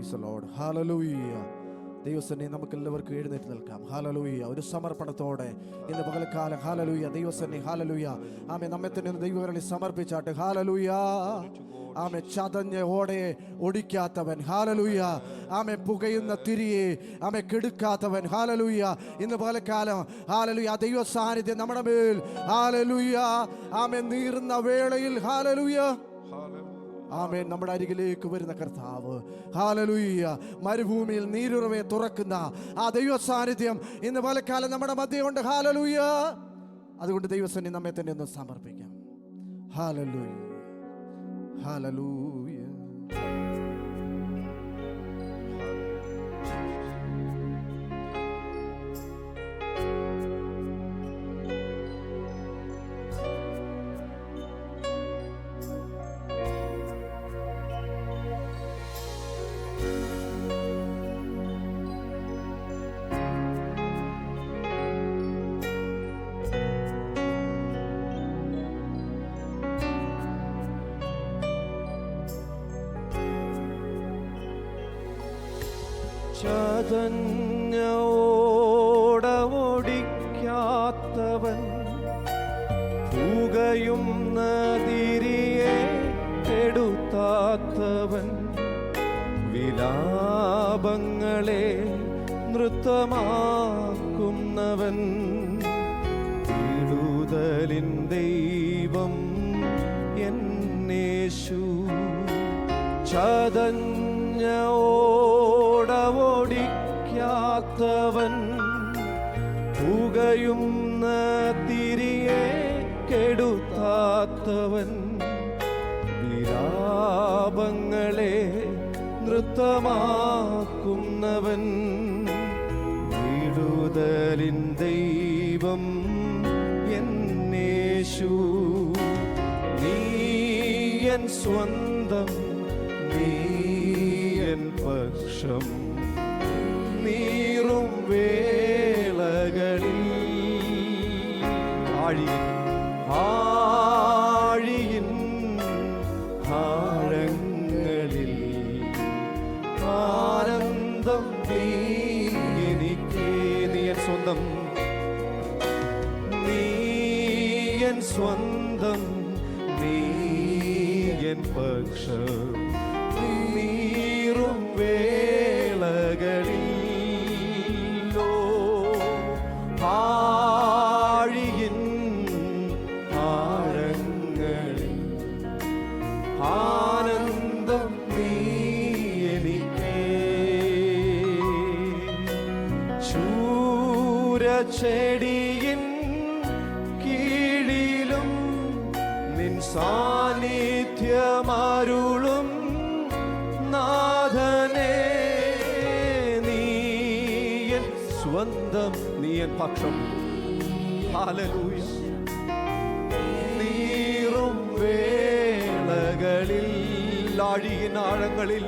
Praise the Lord. Hallelujah. ദൈവസന്നിധി നമുക്ക് എല്ലാവർക്കും എഴുന്നേറ്റ് നിൽക്കാം. ഹല്ലേലൂയ. ഒരു സമർപ്പണത്തോടെ ഇന്ന് പകൽക്കാലം ഹല്ലേലൂയ ദൈവസന്നിധി ഹല്ലേലൂയ ആമേ നമ്മെ തന്നെ ദൈവകരങ്ങളിൽ സമർപ്പിച്ചാട്ട് ഹല്ലേലൂയ. ആമേ ചതഞ്ഞ ഓടയെ ഒടിക്കാത്തവൻ ഹല്ലേലൂയ. ആമേ പുകയുന്ന തിരിയെ ആമേ കെടുക്കാത്തവൻ ഹല്ലേലൂയ. ഇന്ന് പകൽക്കാലം ഹല്ലേലൂയ ദൈവ സാന്നിധ്യം നമ്മുടെ മേൽ ഹല്ലേലൂയ ആമേ നീറുന്ന വേളയിൽ ഹല്ലേലൂയ ആമേൻ നമ്മുടെ അരികിലേക്ക് വരുന്ന കർത്താവ് ഹല്ലേലൂയ. മരുഭൂമിയിൽ നീരുറവെ തുറക്കുന്ന ആ ദൈവ സാന്നിധ്യം ഇന്ന് പലക്കാലം നമ്മുടെ മധ്യമുണ്ട് ഹല്ലേലൂയ. അതുകൊണ്ട് ദൈവസന്നിധി നമ്മെ തന്നെ ഒന്ന് സമർപ്പിക്കാം. Hallelujah hallelujah. ചതഞ്ഞ ഓടവൊടിക്കാത്തവൻ പുകയും നദിരിയെ കെടുത്താത്തവൻ വിലാപങ്ങളെ നൃത്തമാക്കുന്നവൻ വിടുതലിൻ ദൈവം എന്നേശു. ചതഞ്ഞ ഓടവൊടിക്കാത്തവൻ പുകയുന്ന തിരിയെ കെടുത്താത്തവൻ വിലാപങ്ങളെ നൃത്തമാക്കുന്നവൻ വിടുതലിൻ ദൈവം എന്നേശു. നീ എൻ സ്വന്തം, നീ എൻ പക്ഷം, നീറും വേളകളിൽ ആഴിയിൻ ആഴങ്ങളിൽ ആനന്ദം നീ എനിക്ക്. നീ എൻ സ്വന്തം, നീ എൻ സ്വന്തം, നീ എൻ പക്ഷം, നീറും വേളകളിൽ ആഴിയിൻ ആഴങ്ങളിൽ ആനന്ദം നീ എനിക്ക്. ചൂരച്ചെടിയിൻ കീഴിലും നിൻ സാന്നിധ്യമരുളും നാഥനേ. നീ എൻ സ്വന്തം, നീ എൻ പക്ഷം, ഹല്ലേലൂയ. നീറും വേളകളിൽ ആഴിയിൻ ആഴങ്ങളിൽ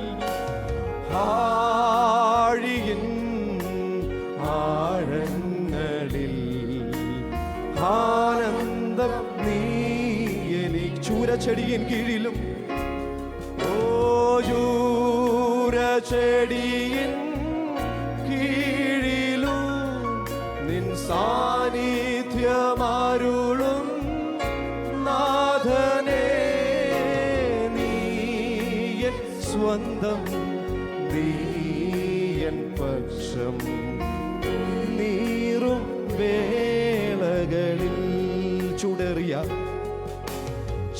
ആഴിയിൻ ആഴങ്ങളിൽ ആനന്ദം നീ എനിക്ക്. ചൂരച്ചെടിയിൻ കീഴിലും ചൂരച്ചെടിയിൻ കീഴിലും നിൻ സാന്നിധ്യമരുളും നാഥനേ. നീ എൻ സ്വന്തം, നീ എൻ പക്ഷം, നീറും വേളകളിൽ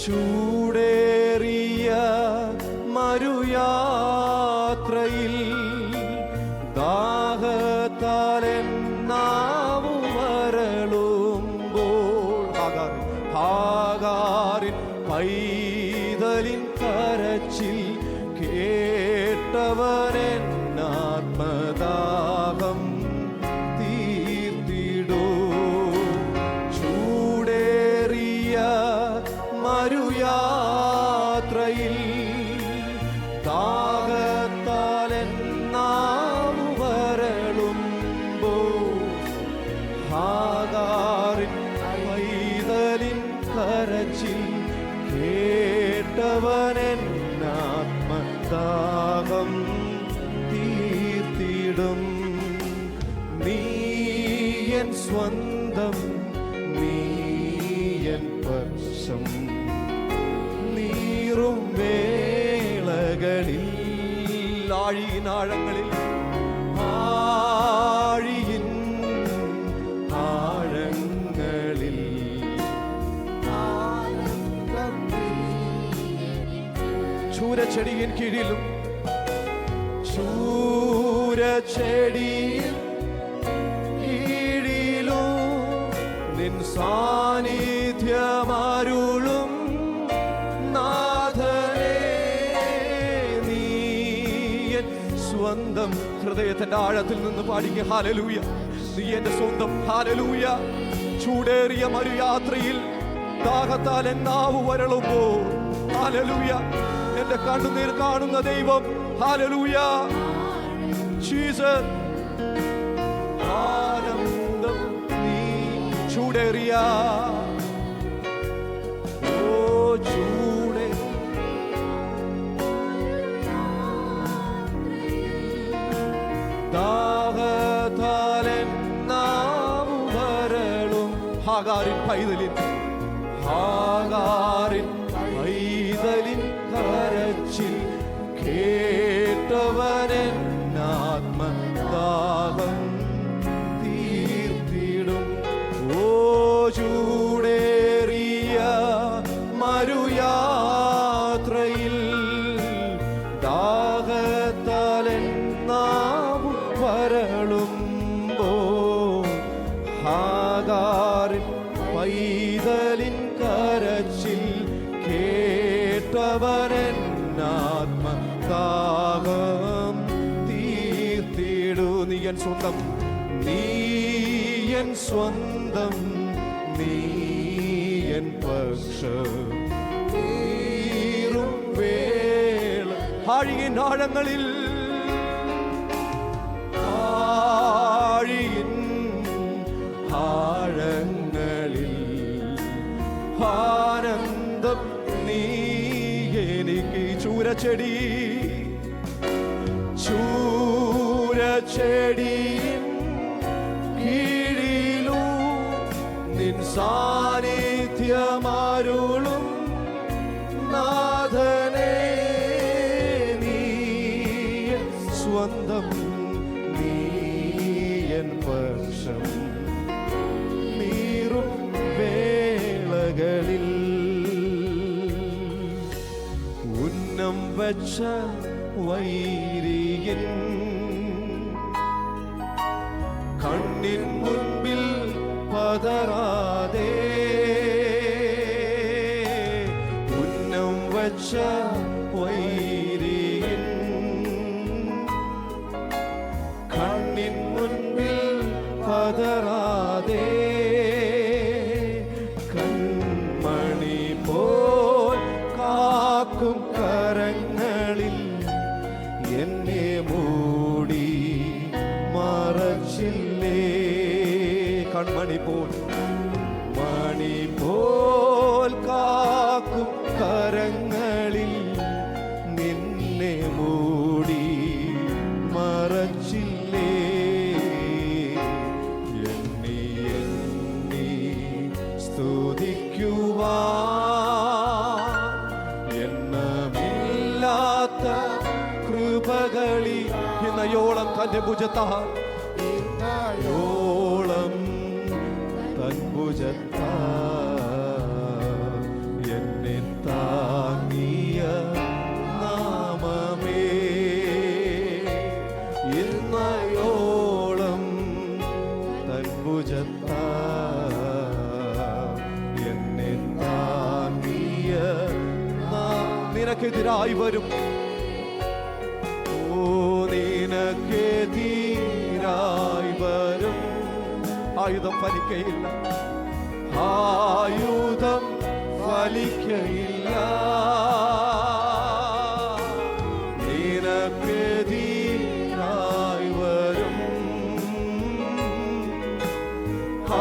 ചൂടേറിയ മരുയാത്രയിൽ ദാഹത്താൽ നാവു വരളുമ്പോൾ ഹാഗാറിൻ പൈതലിൻ കരച്ചിൽ കേട്ടവരൻ ആത്മദാഹം തീർത്തിടൂ. ചൂടേറിയ മരുയാത്രയിൽ ദാഹത്താൽ നാവു വരളുമ്പോൾ ഹാഗാറിൻ പൈതലിൻ കരച്ചിൽ കേട്ടവൻ ആത്മദാഹം തീർത്തിടും. നീ എൻ സ്വന്തം, നീ എൻ പക്ഷം. നീറും വേളകളിൽ, ആഴിയിൻ ആഴങ്ങളിൽ, ആഴിയിൻ ആഴങ്ങളിൽ ചൂരച്ചെടിയിൻ കീഴിലും, ചൂരച്ചെടിയിൽ കീഴിലും നിൻ സാന്നിധ്യമരുളും നാഥനേ. നീ എൻ സ്വന്തം. ഹൃദയത്തിന്റെ ആഴത്തിൽ നിന്ന് പാടിക്കുക ഹല്ലേലൂയ. നീ എന്റെ സ്വന്തം. ഹല്ലേലൂയ. ചൂടേറിയ മരുയാത്രയിൽ ദാഹത്താൽ എൻ നാവ് വരളുമ്പോൾ, ഹല്ലേലൂയ, എന്റെ കണ്ണുനീർ കാണുന്ന ദൈവം. ഹല്ലേലൂയ. ജീസസ്. ആനന്ദം നീ ചൂടേറിയ, ഓ ചൂടേ ദാഹത്താലെൻ നാവ് വരളും. ഹാഗാരിൻ പൈതലിൻ, ഹാഗാരിൻ പൈതലിൻ കരച്ചിൽ കേട്ടവനൻ ആത്മദാഹം തീർത്തിടും. ഓ ചൂടേറിയ മരുയാത്രയിൽ ദാഹത്താലെൻ നാവ് വരളുമ്പോൾ, ഹാഗാരിൻ പൈതലിൻ കരച്ചിൽ കേട്ടവനൻ ആത്മദാഹം തീർത്തിടൂ. നീ എൻ സ്വന്തം, നീ എൻ സ്വന്തം, നീ എൻ പക്ഷം. നീറും വേള, ആഴിയിൻ ആഴങ്ങളിൽ, ആഴിയിൻ ആഴങ്ങളിൽ ആനന്ദം നീ എനിക്ക്. ചൂരച്ചെടി, ചൂരച്ചെടിയിൻ കീഴിലും നിൻ സാന്നിധ്യമരുളും നാഥനേ. നീ എൻ സ്വന്തം, നീ എൻ പക്ഷം. നീറും വേളകളിൽ ഉന്നം വച്ച വൈരിയൻ കണ്ണിൻ മുൻപിൽ പതറാതെ, ഉന്നം വച്ച വൈരിയൻ കണ്ണിൻ മുൻപിൽ പതറാതെ, കൺമണി പോൽ കാക്കും കരങ്ങളിൽ എന്നെ മൂടി മറച്ചില്ലേ. കൺമണി പോൽ, മണി പോൽ കാക്കും കരങ്ങളിൽ നിന്നെ മൂടി മറച്ചില്ലേ. എണ്ണി എണ്ണി സ്തുതിക്കുവാൻ എണ്ണമില്ലാത്ത കൃപകളി ഇന്നയോളം തന്റെ ഭുജത്താൽ, ഇന്നയോളം തൻ ഭുജത്താൽ എന്നെ താങ്ങിയ നാമമേ. ഇന്നയോളം തൻ ഭുജത്താൽ എന്നെ താങ്ങിയ നിനക്കെതിരായി വരും, ഓ നിനക്കെതിരായി വരും. ആയുധം ഫലിക്കയില്ല, ആയുധം ഫലിക്കയില്ല. നിനക്കെതിരായി വരും,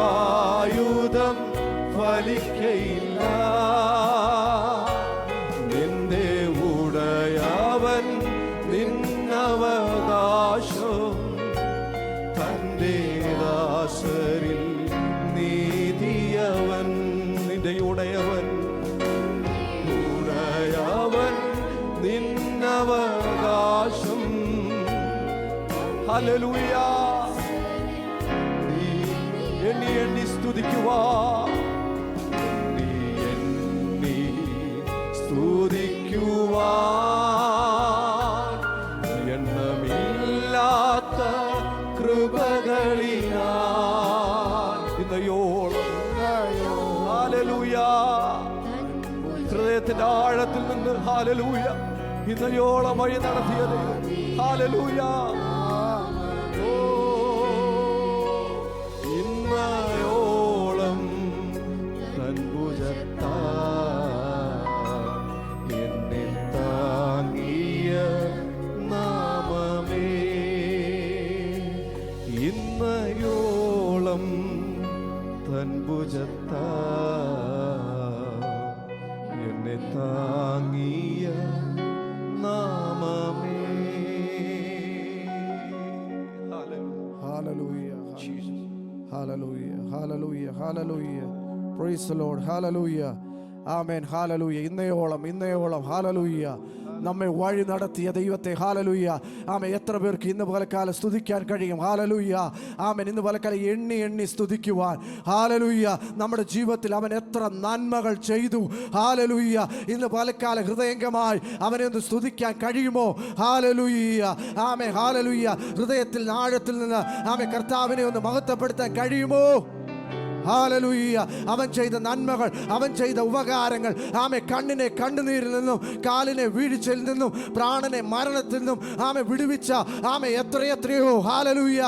ആയുധം ഫലിക്കയില്ല. നിന്റെ ഉടയവൻ നിന്നവതാ ഹല്ലേലൂയ. നീ എണ്ണി എണ്ണി സ്തുതിക്കുവാൻ, നീ എണ്ണി സ്തുതിക്കുവാൻ, എണ്ണമില്ലാത്ത കൃപകളിനാൽ ഇന്നയോളം ഹല്ലേലൂയ. ഹൃദയത്തിന്റെ ആഴത്തിൽ നിന്ന് ഹല്ലേലൂയ ഇന്നയോളം വഴി നടത്തിയത് ഹല്ലേലൂയ. ഇന്നയോളം തൻ ഭുജത്താൽ എന്നെ താങ്ങിയ നാമമേ, ഇന്നയോളം തൻ ഭുജത്താൽ എന്നെ താങ്ങിയ നാമമേ. Hallelujah. Hallelujah. Hallelujah. Hallelujah. Praise the Lord. Hallelujah. Amen. Hallelujah. ഇന്നയോളം Hallelujah. നമ്മെ വഴി നടത്തിയ ദൈവത്തെ ഹല്ലേലൂയ. ആമേൻ. എത്ര പേർക്ക് ഇന്ന് പകൽക്കാലം സ്തുതിക്കാൻ കഴിയും? ഹല്ലേലൂയ. ആമേൻ. ഇന്ന് പകൽക്കാലം എണ്ണി സ്തുതിക്കുവാൻ. ഹല്ലേലൂയ. നമ്മുടെ ജീവിതത്തിൽ അവൻ എത്ര നന്മകൾ ചെയ്തു. ഹല്ലേലൂയ. ഇന്ന് പകൽക്കാലം ഹൃദയംഗമായി അവനെ ഒന്ന് സ്തുതിക്കാൻ കഴിയുമോ? ഹല്ലേലൂയ. ആമേൻ. ഹല്ലേലൂയ. ഹൃദയത്തിൽ ആഴത്തിൽ നിന്ന് ആമേൻ കർത്താവിനെ ഒന്ന് മഹത്വപ്പെടുത്താൻ കഴിയുമോ? ഹല്ലേലൂയ. അവൻ ചെയ്ത നന്മകൾ, അവൻ ചെയ്ത ഉപകാരങ്ങൾ, ആമേ കണ്ണിനെ കണ്ണുനീരിൽ നിന്നും, കാലിനെ വീഴ്ചയിൽ നിന്നും, പ്രാണനെ മരണത്തിൽ നിന്നും ആമേ വിടുവിച്ച ആമേ എത്രയോ ഹല്ലേലൂയ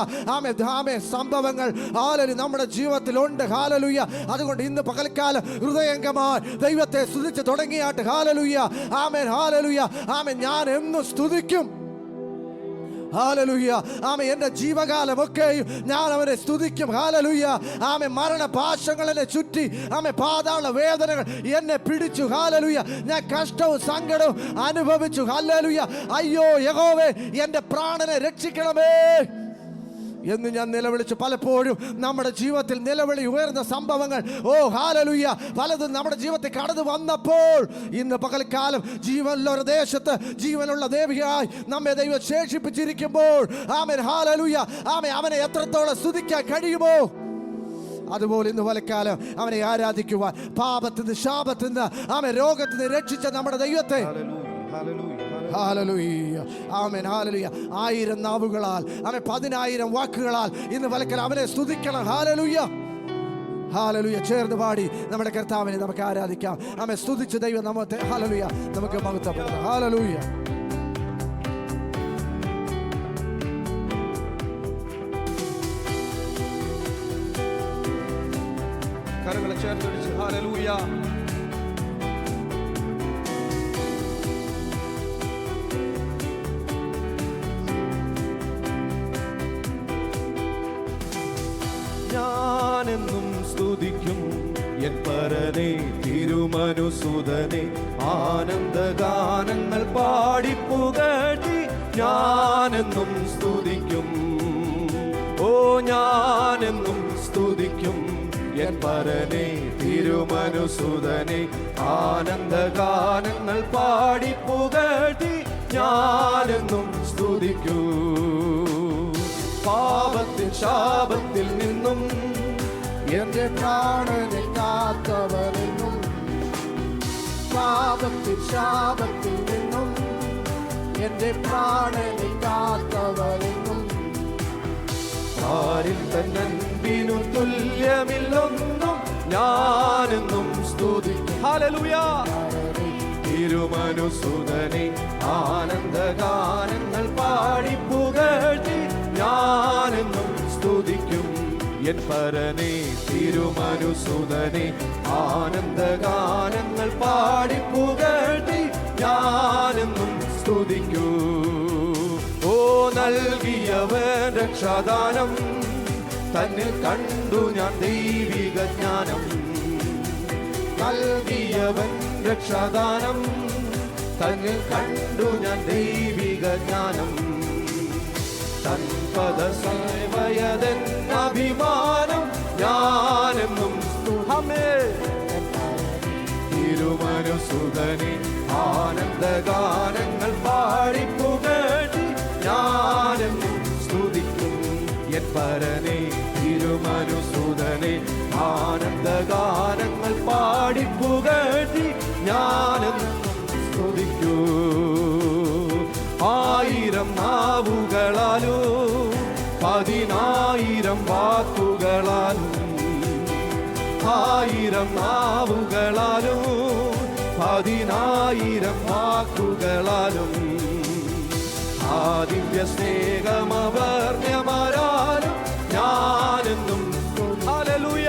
ആമേ സംഭവങ്ങൾ ഹല്ലേലൂയ നമ്മുടെ ജീവിതത്തിലുണ്ട്. ഹല്ലേലൂയ. അതുകൊണ്ട് ഇന്ന് പകൽക്കാലം ഹൃദയംഗമായി ദൈവത്തെ സ്തുതിച്ച് തുടങ്ങിയാട്ട്. ഹല്ലേലൂയ. ആമേൻ. ഹല്ലേലൂയ. ആമേൻ. ഞാൻ എന്നും സ്തുതിക്കും. ഹല്ലേലൂയ. ആമേ എൻ്റെ ജീവകാലമൊക്കെയും ഞാൻ അവനെ സ്തുതിക്കും. ഹല്ലേലൂയ. ആമേ മരണപാശങ്ങൾ എന്നെ ചുറ്റി, ആമേ പാതാള വേദനകൾ എന്നെ പിടിച്ചു. ഹല്ലേലൂയ. ഞാൻ കഷ്ടവും സങ്കടവും അനുഭവിച്ചു. ഹല്ലേലൂയ. അയ്യോ യഹോവേ, എൻ്റെ പ്രാണനെ രക്ഷിക്കണമേ എന്ന് ഞാൻ നിലവിളിച്ചു. പലപ്പോഴും നമ്മുടെ ജീവിതത്തിൽ നിലവിളി ഉയർന്ന സംഭവങ്ങൾ ഹല്ലേലൂയ പലതും നമ്മുടെ ജീവിതത്തിൽ കടന്നു വന്നപ്പോൾ ഇന്ന് പകൽക്കാലം ജീവനുള്ള ഒരു ദേശത്ത് ജീവനുള്ള ദേവിയായി നമ്മെ ദൈവം ശേഷിപ്പിച്ചിരിക്കുമ്പോൾ ആമേൻ ഹല്ലേലൂയ ആമേ അവനെ എത്രത്തോളം സ്തുതിക്കാൻ കഴിയുമോ? അതുപോലെ ഇന്ന് പലക്കാലം അവനെ ആരാധിക്കുവാൻ, പാപത്തിൽ നിന്ന് ശാപത്തിൽ നിന്ന് ആമേ രോഗത്തിൽ നിന്ന് രക്ഷിച്ച നമ്മുടെ ദൈവത്തെ ഹല്ലേലൂയ ആമേൻ ഹല്ലേലൂയ 1000 നാവുകളാൽ ആമേൻ 10,000 വാക്കുകളാൽ ഇന്ന് പലക്കൽ അവനെ സ്തുതിക്കണം. ഹല്ലേലൂയ. ഹല്ലേലൂയ. ചേർന്ന് പാടി നമ്മുടെ കർത്താവിനെ നമുക്ക് ആരാധിക്കാം. ആമേൻ. സ്തുതിച്ച് ദൈവം നമ്മെ ഹല്ലേലൂയ നമുക്ക് മഹത്വപ്പെടുത്താം. ഹല്ലേലൂയ. കരങ്ങളെ ചേർത്ത് ഹല്ലേലൂയ. ഞാനെന്നും സ്തുതിക്കും എൻ പരനെ തിരുമനുസുതനെ, ആനന്ദഗാനങ്ങൾ പാടിപ്പുകഴ്ത്തി ഞാനെന്നും സ്തുതിക്കും. ഞാനെന്നും സ്തുതിക്കും എൻ പരനെ തിരുമനുസുതനെ, ആനന്ദഗാനങ്ങൾ പാടിപ്പുകഴ്ത്തി ഞാനെന്നും സ്തുതിക്കൂ. പാപത്തിൽ ശാപത്തിൽ നിന്നും എൻ്റെ പ്രാണനെ കാത്തവരെന്നും, പാപത്തിൽ ശാപത്തിൽ നിന്നും എൻ്റെ പ്രാണനെ കാത്തവരെന്നും, ആരിൽ തന്നൻപിനു തുല്യമില്ലൊന്നും ഞാനെന്നും സ്തുതിക്കും. ഹല്ലേലൂയ. തിരുമനുസുതനെ ആനന്ദഗാനങ്ങൾ പാടിപ്പുകഴ്ത്തി ഞാനെന്നും സ്തുതിക്കും. എൻ പരനെ തിരുമനുസുതനെ ആനന്ദഗാനങ്ങൾ പാടിപ്പുകഴ്ത്തി ഞാനെന്നും സ്തുതിക്കൂ. നൽകിയവൻ രക്ഷാദാനം, തന്നിൽ കണ്ടു ഞാൻ ദൈവിക ജ്ഞാനം. നൽകിയവൻ രക്ഷാദാനം, തന്നിൽ കണ്ടു ഞാൻ ദൈവിക ജ്ഞാനം. തൻപദ സേവയതൻ അഭിമാനം ഞാനെന്നും സ്തുഹമേ. തിരുമനുസുതനെ ആനന്ദഗാനങ്ങൾ പാടിപ്പുകഴ്ത്തി ഞാനെന്നും സ്തുതി. എൻ പരനെ തിരുമനുസുതനെ ആനന്ദഗാനങ്ങൾ പാടിപ്പുകഴ്ത്തി ഞാനെന്നും സ്തുതിക്കൂ. 1000 നാവുകളാലോ 10,000 വാക്കുകളാലും 1000 നാവുകളാലും 10,000 വാക്കുകളാലും ആ ദിവ്യ സ്നേഹമവർണ്യമാരാലും ഞാനെന്നും ഹല്ലേലൂയ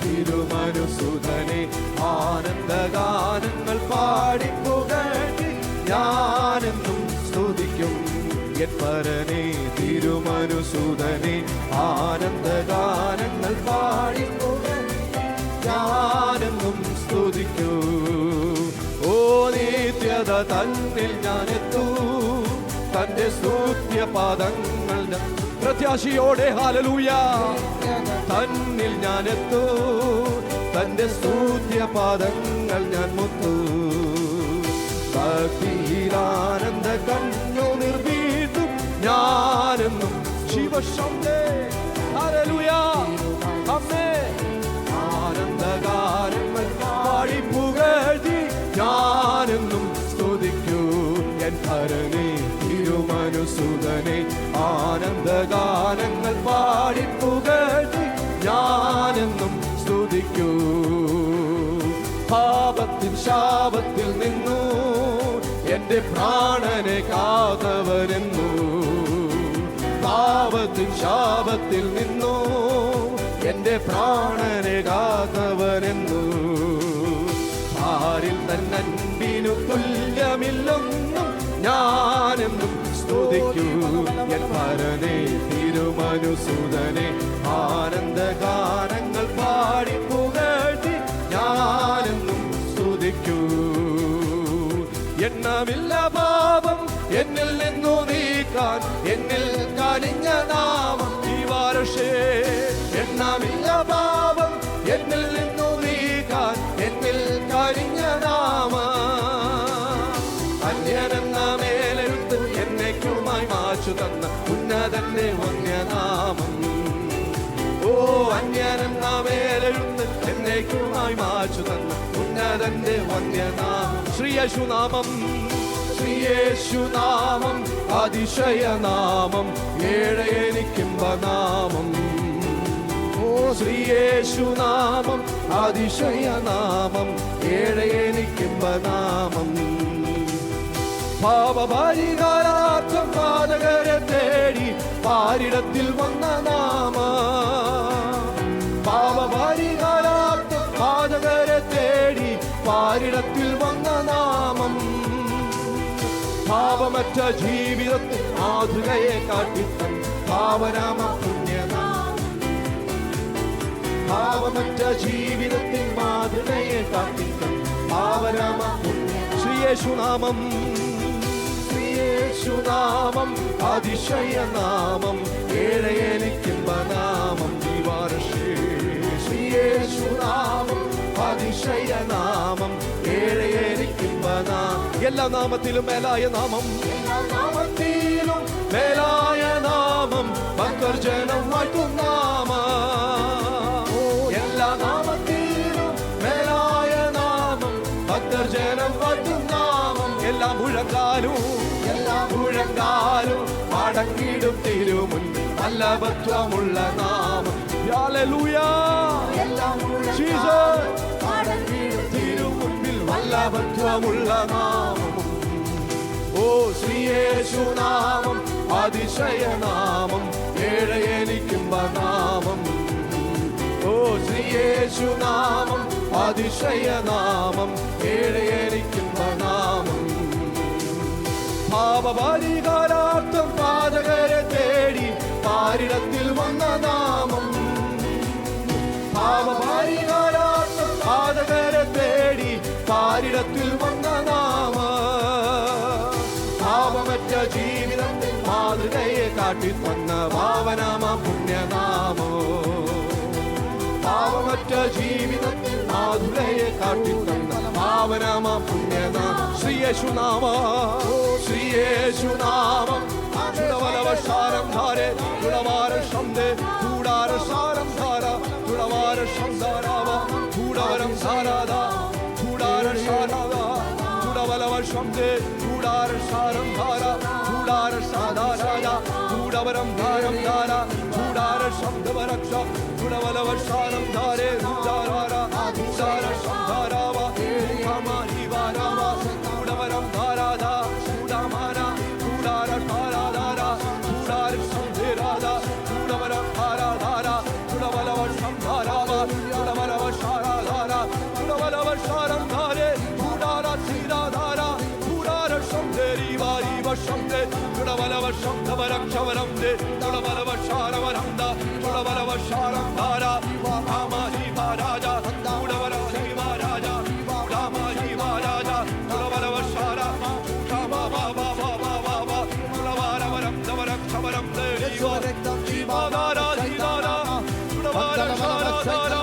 തിരുമനുസുതനെ ആനന്ദഗാനങ്ങൾ പാടിപ്പുകഴ്ത്തി ഞാനെന്നും സ്തുതിക്കും. എൻ പരനെ തിരുമനുസുതനെ ആനന്ദഗാനങ്ങൾ പാടിപ്പുകഴ്ത്തി ഞാനെന്നും സ്തുതിക്കൂ. ഓ നിത്യത തന്നിൽ ഞാനെത്തൂ തന്റെ സ്തുത്യപാദങ്ങൾ പ്രത്യാശയോടെ ഹല്ലേലൂയ തന്നിൽ ഞാനെത്തൂ തന്റെ സ്തുത്യപാദങ്ങൾ ഞാൻ മുത്തൂ. ഭക്തിയിലാനന്ദ കണ്ണു നിർവീട്ടും ഞാനെന്നും ശിവശംഭേ ഹല്ലേലൂയ അമ്മേ ആനന്ദഗാനങ്ങൾ പാടിപ്പുകഴ്ത്തി ഞാനെന്നും സ്തുതിക്കൂ. എൻ പരനെ തിരുമനുസുതനെ ആനന്ദഗാനങ്ങൾ പാടിപ്പുകഴ്ത്തി ഞാനെന്നും സ്തുതിക്കൂ. പാപത്തിൻ ശാപത്തിൽ നിന്നു എന്റെ പ്രാണനെ കാത്തവനെന്നു പാപത്തിൻ ശാപത്തിൽ നിന്നു എന്റെ പ്രാണനെ കാത്തവനെന്നു ആരിൽ തന്നൻപിനു തുല്യമില്ലെന്നും ഞാനെന്നും സ്തുതിക്കൂ. എൻ പരനെ തിരുമനുസുതനെ ആനന്ദഗാനങ്ങൾ പാടിപ്പുകഴ്ത്തി ഞാനെന്നും സ്തുതിക്കൂ. എണ്ണമില്ല പാപം എന്നിൽ നിന്നു നീക്കാൻ എന്നിൽ കനിഞ്ഞ നാമം ജീവാരക്ഷേ. എണ്ണമില്ല പാപം എന്നിൽ നിന്നു നീക്കാൻ എന്നിൽ കനിഞ്ഞ നാമം അന്യനെന്ന മേലെഴുത്ത് എന്നേക്കുമായി മാച്ചു തന്ന ഉന്നതന്റെ വന്യനാമം. ഓ അന്യനെന്ന മേലെഴുത്ത് എന്നേക്കുമായി മാച്ചു തന്ന ഉന്നതന്റെ വന്യനാമം. ശ്രീയേശുനാമം ശ്രീയേശുനാമം അതിശയനാമം ഏഴയെനിക്കുംബനാമം. ഓ ശ്രീയേശുനാമം അതിശയനാമം ഏഴയെനിക്കുംബനാമം. പാപപരിഹാരാർത്ഥം പാതകരെ തേടി പാരിടത്തിൽ വന്ന നാമ പാപപരിഹാരാർത്ഥം പാതകരെ തേടി പാരിടത്തിൽ വന്ന നാമം. പാപമറ്റ ജീവിതത്തിൽ മാതൃകയെ കാട്ടിത്തൻ പാവനാമ പുണ്യനാമം. പാപമറ്റ ജീവിതത്തിൽ മാതൃകയെ കാട്ടിത്തൻ പാവനാമ പുണ്യ ശ്രീയേശുനാമം ശ്രീയേശുനാമം അതിശയനാമം ഏഴയെനിക്കുംബനാമം ജീവാരക്ഷേ. ശ്രീയേശുനാമം അതിശയനാമം ഏഴയെനിക്കുംബനാമം. എല്ലാ നാമത്തിലും മേലായ നാമം എല്ലാ നാമത്തിലും മേലായ നാമം ഭക്തർജനം വാഴ്ത്തും നാമം. എല്ലാ നാമത്തിലും മേലായ നാമം ഭക്തർജനം വാഴ്ത്തും നാമം. എല്ലാ മുഴങ്കാലും മടങ്ങിടും തിരുമുൻപിൽ വല്ലഭത്വമുള്ള നാമം. ഹല്ലേലൂയ ജീസസ് മടങ്ങിടും തിരുമുൻപിൽ വല്ലഭത്വമുള്ള നാമം. ഓ ശ്രീയേശുനാമം അതിശയനാമം ഏഴയെനിക്കുംബനാമം. ഓ ശ്രീയേശുനാമം അതിശയനാമം ഏഴയെനിക്കുംബനാമം. പാപപരിഹാരാർത്ഥം പാതകരെ തേടി പാരിടത്തിൽ വന്ന നാമം. പാപപരിഹാരാർത്ഥം പാതകരെ തേടി പാരിടത്തിൽ വന്ന നാമം. പാപമറ്റ ജീവിതത്തിൽ മാതൃകയെ കാട്ടിത്തന്ന പാവനാമ പുണ്യനാമോ. പാപമറ്റ ജീവിതത്തിൽ മാതൃകയെ കാട്ടിത്തന്ന പാവനാമ പുണ്യനാമം. ശ്രീയേശുനാമം ശ്രീയേശുനാമം ചുടവലവശാരം ധാരെ ചുട ഷാദാരാജ ചൂടവരം ധാരം ധാര ചൂടാര ശബ്ദവരക്ഷ ചുടവലവശാനം ധാരേ ചൂടാരാര ചൂടാര ശബ്ദാരാവ ീവാരാവ ചൂടവരം ധാരാധ ചൂടമാന ചൂടാര ധാരാധാര ചൂടാര ശബ്ദേരാധ ചൂടവരം ധാരാധാര ചുടവലവശം ധാരാവ ചുടവലവശാരാധാര ചുടവലവശാരം ധാരേ ചൂടാര ചീരാധാര ചൂടാര ശബ്ദേരി വാരീവ ശബ്ദേ ചുടവലവശം ധവരം ക്ഷവരം ദേ ചുടവലവശാരവരം ദ ചുടവലവശാരം ധാര വാമാരി വാരാജ ചൂടവരം ശിവാരാജ വാമാരി വാരാജ ചുടവലവശാര ചുടവലവരം ധവരം ക്ഷവരം ദേ ജീവാധാര ജീവാര ചുടവലവശാരാധാര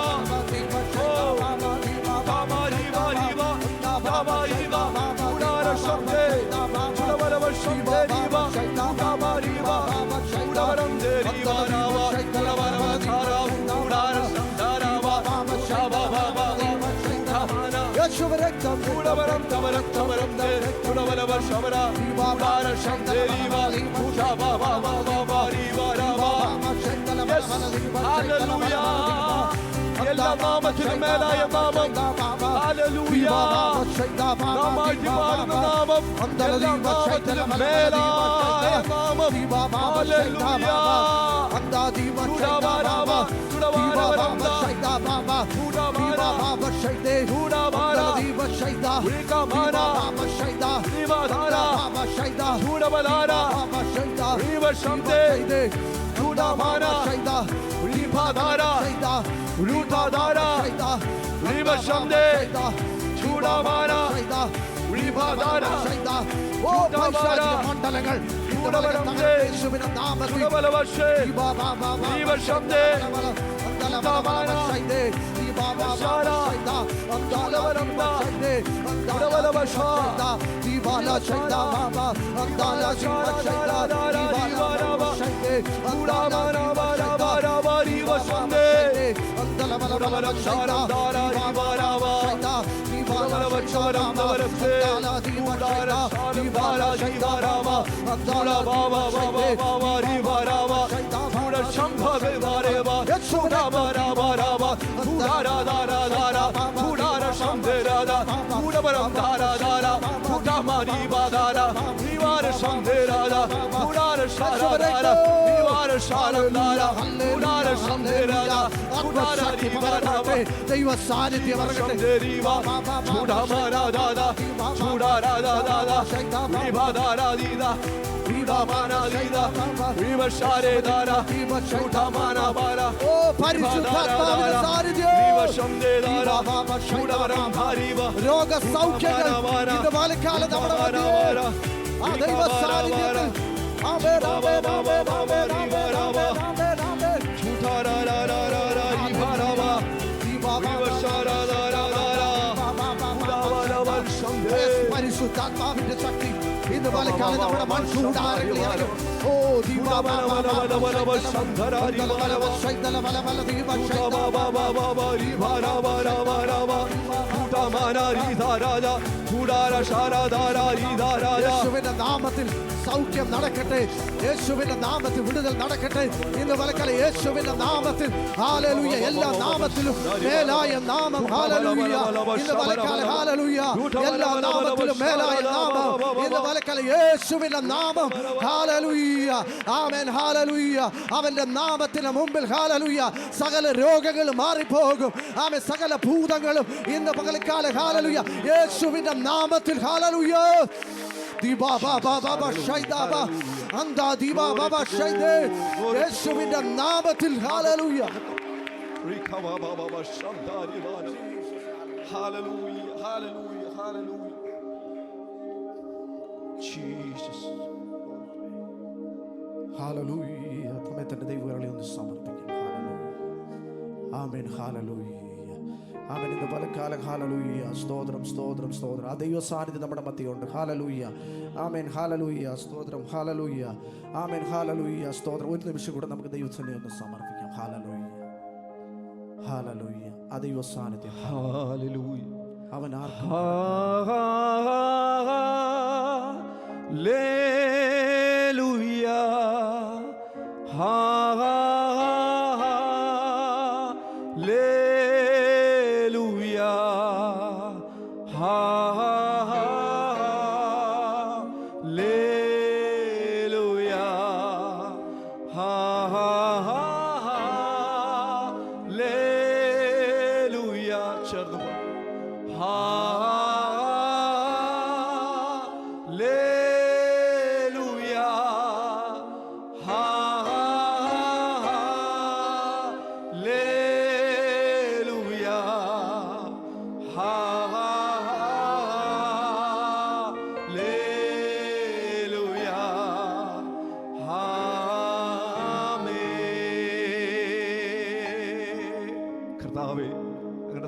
എല്ലാ നാമത്തിനും മേലായ നാമം ഹല്ലേലൂയ നാമം നാമം എല്ലാ നാമത്തിനും മേലായ നാമം ഹല്ലേലൂയ ചൂടാവാരാവ ചൂടാവാരാവരന്ദ ചൂടാവാരാവ ചൂടാവാരാ വികമാന ദിവാധാര ചൂടവലാര വിവശംദേ ചൂടാവാന വിഭാധാര വിഭാധാര വിവശംദേ ചൂടാവാന വിഭാധാര മണ്ഡലങ്ങൾ ദൈവ സാന്നിധ്യം രോഗസൗഖ്യങ്ങൾ ഇത് പാലക്കാലം നമ്മുടെ ദൈവ സാന്നിധ്യത്തിൽ പരിശുദ്ധാത്മാവിന്റെ ശക്തി ഇന്ന് പാലക്കാലം നമ്മുടെ മൺസൂടാരങ്ങളിലും യേശുവിന്റെ നാമത്തിൽ സൗഖ്യം നടക്കട്ടെ, യേശുവിന്റെ നാമത്തിൽ വിടുതൽ നടക്കട്ടെ. ഇന്ന് പാലക്കാലം യേശുവിന്റെ നാമത്തിൽ ഹല്ലേലൂയ, എല്ലാ നാമത്തിലും മേലായ നാമം ഹല്ലേലൂയ. ഇന്ന് പാലക്കാലം ഹല്ലേലൂയ, എല്ലാ നാമത്തിലും മേലായ നാമം ഇന്ന് പാലക്കാലം യേശുവിന്റെ നാമം ഹല്ലേലൂയ. Amen hallelujah. അവന്റെ നാമത്തിന് മുമ്പിൽ ഹല്ലേലൂയ സകല രോഗങ്ങളും മാറിപ്പോകും. ആമേൻ സകല ഭൂതങ്ങളും ഇന്ന് പകൽക്കാലം ഹല്ലേലൂയ യേശുവിന്റെ നാമത്തിൽ ഹല്ലേലൂയ. യേശുവിന്റെ നാമത്തിൽ ഹല്ലേലൂയ. ഹല്ലേലൂയ. നമ്മെ തന്നെ ദൈവങ്ങളെ ഒന്ന് സമർപ്പിക്കാം. ആമേൻ ഹല്ലേലൂയ. ആമേൻ. ഇന്ന് പലകാലം ഹല്ലേലൂയ. സ്തോത്രം സ്തോത്രം സ്തോത്രം. ആ ദൈവ സാന്നിധ്യം നമ്മുടെ മധ്യമുണ്ട്. ഹല്ലേലൂയ. Amen hallelujah. സ്തോത്രം ഹല്ലേലൂയ. Amen hallelujah. സ്തോത്രം. ഒരു നിമിഷം കൂടെ നമുക്ക് ദൈവത്തിനെ ഒന്ന് സമർപ്പിക്കാം. Hallelujah hallelujah. ആ ദൈവ സാന്നിധ്യം ഹല്ലേലൂയ. അവൻ ആർക്കും ഹല്ലേലൂയ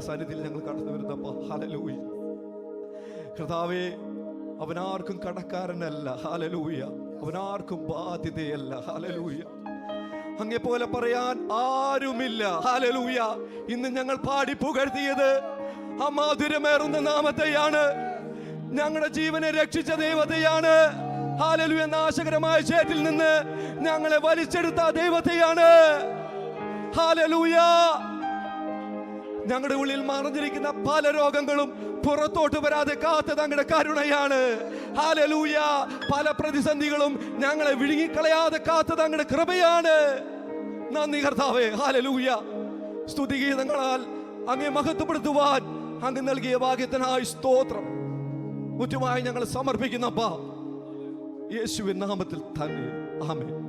സന്നിധിയിൽ ഞങ്ങൾ കടന്നു വരുന്നപ്പോ ഹല്ലേലൂയ. കർത്താവേ, അവനാർക്കും കടക്കാരനല്ല. ഹല്ലേലൂയ. അവനാർക്കും ബാധ്യതയല്ല. ഹല്ലേലൂയ. അങ്ങേ പോലെ പറയാൻ ആരുമില്ല. ഹല്ലേലൂയ. ഇന്ന് ഞങ്ങൾ പാടി പുകഴ്ത്തിയത് ആ മാധുര്യമേറുന്ന നാമത്തെയാണ്. ഞങ്ങളുടെ ജീവനെ രക്ഷിച്ച ദൈവത്തെയാണ്. ഹല്ലേലൂയ. നാശകരമായ ചേറ്റിൽ നിന്ന് ഞങ്ങളെ വലിച്ചെടുത്ത ദൈവത്തെയാണ്. ഹല്ലേലൂയ. ഞങ്ങളുടെ ഉള്ളിൽ മറഞ്ഞിരിക്കുന്ന പല രോഗങ്ങളും പുറത്തോട്ട് വരാതെ കാത്തത് അങ്ങയുടെ കരുണയാണ്. ഹല്ലേലൂയ. പല പ്രതിസന്ധികളും ഞങ്ങളെ വിഴുങ്ങിക്കളയാതെ കാത്തത് അങ്ങയുടെ കൃപയാണ്. നന്ദി കർത്താവേ. ഹല്ലേലൂയ. സ്തുതിഗീതങ്ങളാൽ അങ്ങേ മഹത്വപ്പെടുത്തുവാൻ അങ്ങ് നൽകിയ ഭാഗ്യത്തിനായി സ്തോത്രം മുറ്റുമായി ഞങ്ങൾ സമർപ്പിക്കുന്നപ്പ യേശുവിൻ നാമത്തിൽ തന്നെ. ആമേൻ.